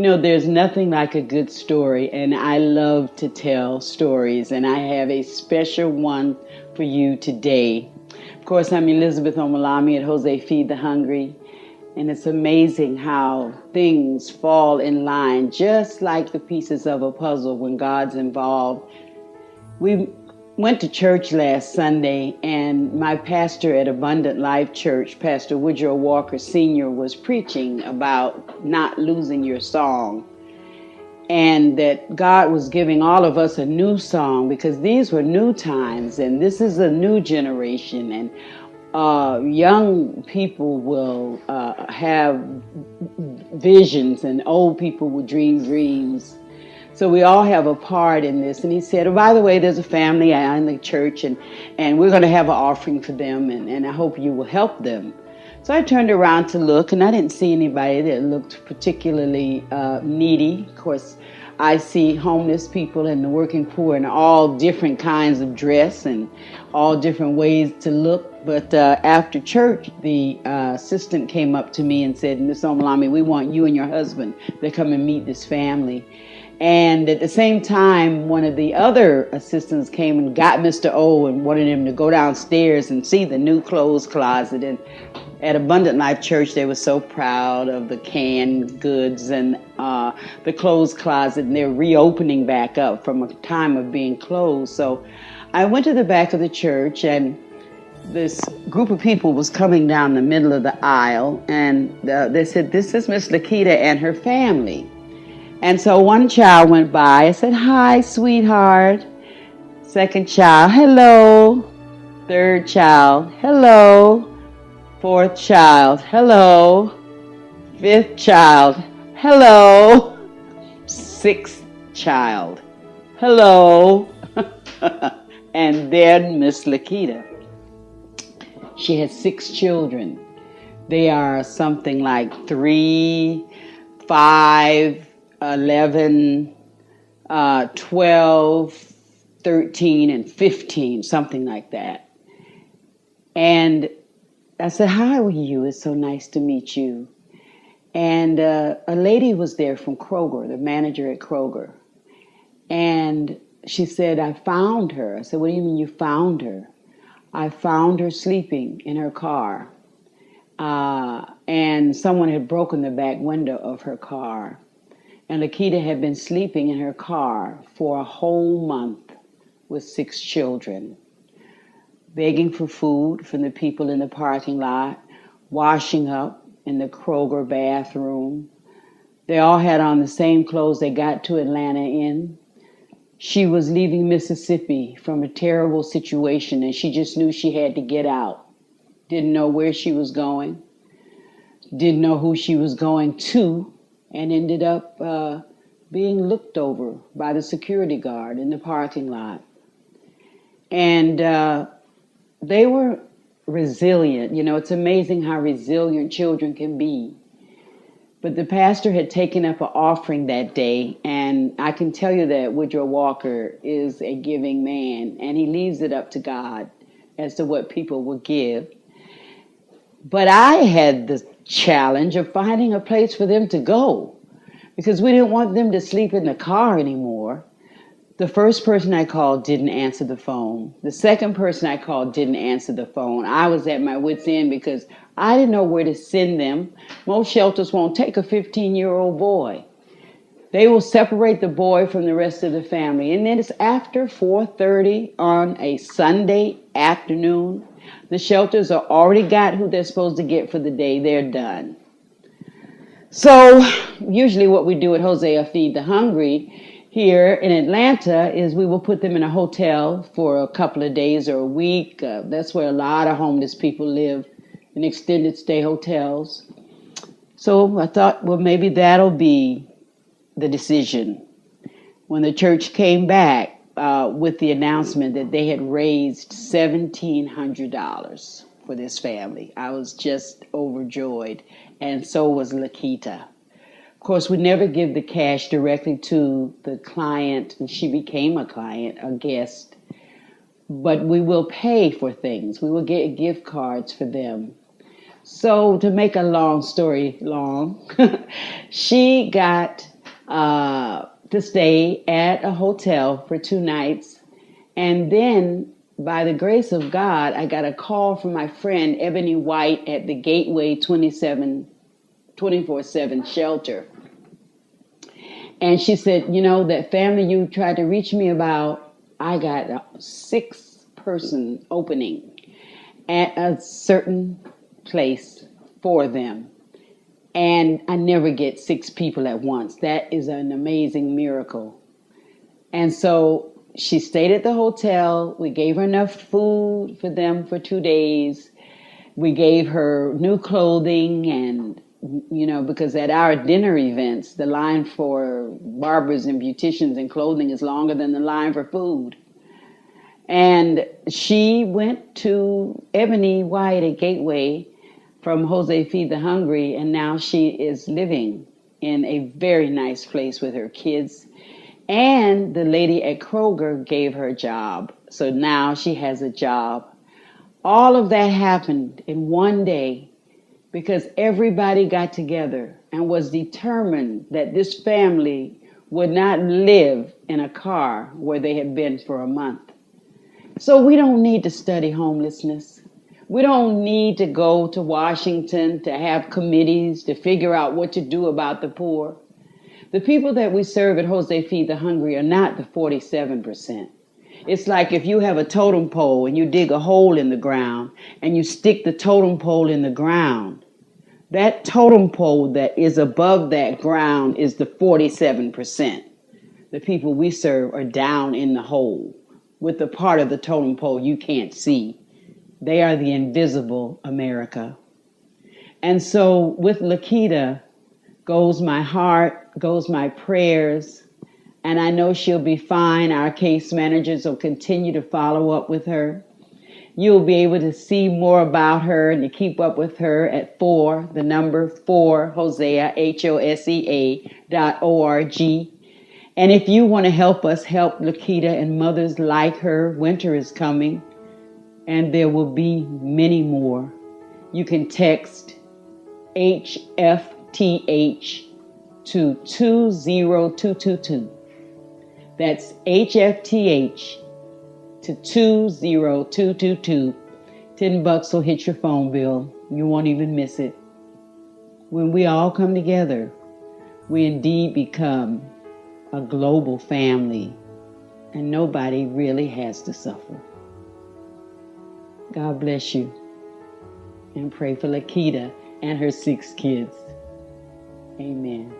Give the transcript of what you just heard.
There's nothing like a good story, and I love to tell stories, and I have a special one for you today. Of course, I'm Elizabeth Omolami at Jose Feed the Hungry, and it's amazing how things fall in line, just like the pieces of a puzzle when God's involved. We went to church last Sunday, and my pastor at Abundant Life Church, Pastor Woodrow Walker Sr., was preaching about not losing your song, and that God was giving all of us a new song because these were new times, and this is a new generation, and young people will have visions, and old people will dream dreams. So we all have a part in this. And he said, oh, by the way, there's a family in the church, and we're going to have an offering for them, and I hope you will help them. So I turned around to look, and I didn't see anybody that looked particularly needy. Of course, I see homeless people and the working poor in all different kinds of dress and all different ways to look. But after church, the assistant came up to me and said, Miss Omolami, we want you and your husband to come and meet this family. And at the same time, one of the other assistants came and got Mr. O and wanted him to go downstairs and see the new clothes closet. And at Abundant Life Church, they were so proud of the canned goods and the clothes closet, and they're reopening back up from a time of being closed. So I went to the back of the church, and this group of people was coming down the middle of the aisle, and they said, this is Miss Lakita and her family. And so one child went by. I said, hi, sweetheart. Second child, hello. Third child, hello. Fourth child, hello. Fifth child, hello. Sixth child, hello. And then Miss Lakita. She has 6 children. They are something like 3, 5, 11, 12, 13, and 15, something like that. And I said, how are you? It's so nice to meet you. And a lady was there from Kroger, the manager at Kroger. And she said, I found her. I said, what do you mean you found her? I found her sleeping in her car. And someone had broken the back window of her car. And Lakita had been sleeping in her car for a whole month with 6 children, begging for food from the people in the parking lot, washing up in the Kroger bathroom. They all had on the same clothes they got to Atlanta in. She was leaving Mississippi from a terrible situation, and she just knew she had to get out. Didn't know where she was going, didn't know who she was going to, and ended up being looked over by the security guard in the parking lot. And they were resilient. It's amazing how resilient children can be. But the pastor had taken up an offering that day, and I can tell you that Woodrow Walker is a giving man, and he leaves it up to God as to what people will give. But I had the challenge of finding a place for them to go, because we didn't want them to sleep in the car anymore. The first person I called didn't answer the phone. The second person I called didn't answer the phone. I was at my wit's end because I didn't know where to send them. Most shelters won't take a 15-year-old boy. They will separate the boy from the rest of the family. And then it's after 4:30 on a Sunday afternoon. The shelters are already got who they're supposed to get for the day. They're done. So usually what we do at Hosea Feed the Hungry here in Atlanta is we will put them in a hotel for a couple of days or a week. That's where a lot of homeless people live, in extended stay hotels. So I thought, well, maybe that'll be the decision. When the church came back with the announcement that they had raised $1,700 for this family, I was just overjoyed, and so was Lakita. Of course, we never give the cash directly to the client, and she became a client, a guest, but we will pay for things. We will get gift cards for them. So to make a long story long, she got to stay at a hotel for 2 nights. And then, by the grace of God, I got a call from my friend Ebony White at the Gateway 24/7 shelter. And she said, you know, that family you tried to reach me about, I got a 6-person opening at a certain place for them. And I never get 6 people at once. That is an amazing miracle. And so she stayed at the hotel. We gave her enough food for them for 2 days. We gave her new clothing and, you know, because at our dinner events, the line for barbers and beauticians and clothing is longer than the line for food. And she went to Ebony White at Gateway from Jose Feed the Hungry, and now she is living in a very nice place with her kids. And the lady at Kroger gave her a job. So now she has a job. All of that happened in one day because everybody got together and was determined that this family would not live in a car where they had been for a month. So we don't need to study homelessness. We don't need to go to Washington to have committees to figure out what to do about the poor. The people that we serve at Jose Feed the Hungry are not the 47%. It's like if you have a totem pole and you dig a hole in the ground and you stick the totem pole in the ground. That totem pole that is above that ground is the 47%. The people we serve are down in the hole with the part of the totem pole you can't see. They are the invisible America. And so with Lakita goes my heart, goes my prayers, and I know she'll be fine. Our case managers will continue to follow up with her. You'll be able to see more about her and to keep up with her at 4, the number 4, Hosea, HOSEA.org. And if you want to help us help Lakita and mothers like her, winter is coming, and there will be many more. You can text HFTH to 20222. That's HFTH to 20222. $10 will hit your phone bill. You won't even miss it. When we all come together, we indeed become a global family, and nobody really has to suffer. God bless you, and pray for Lakita and her 6 kids. Amen.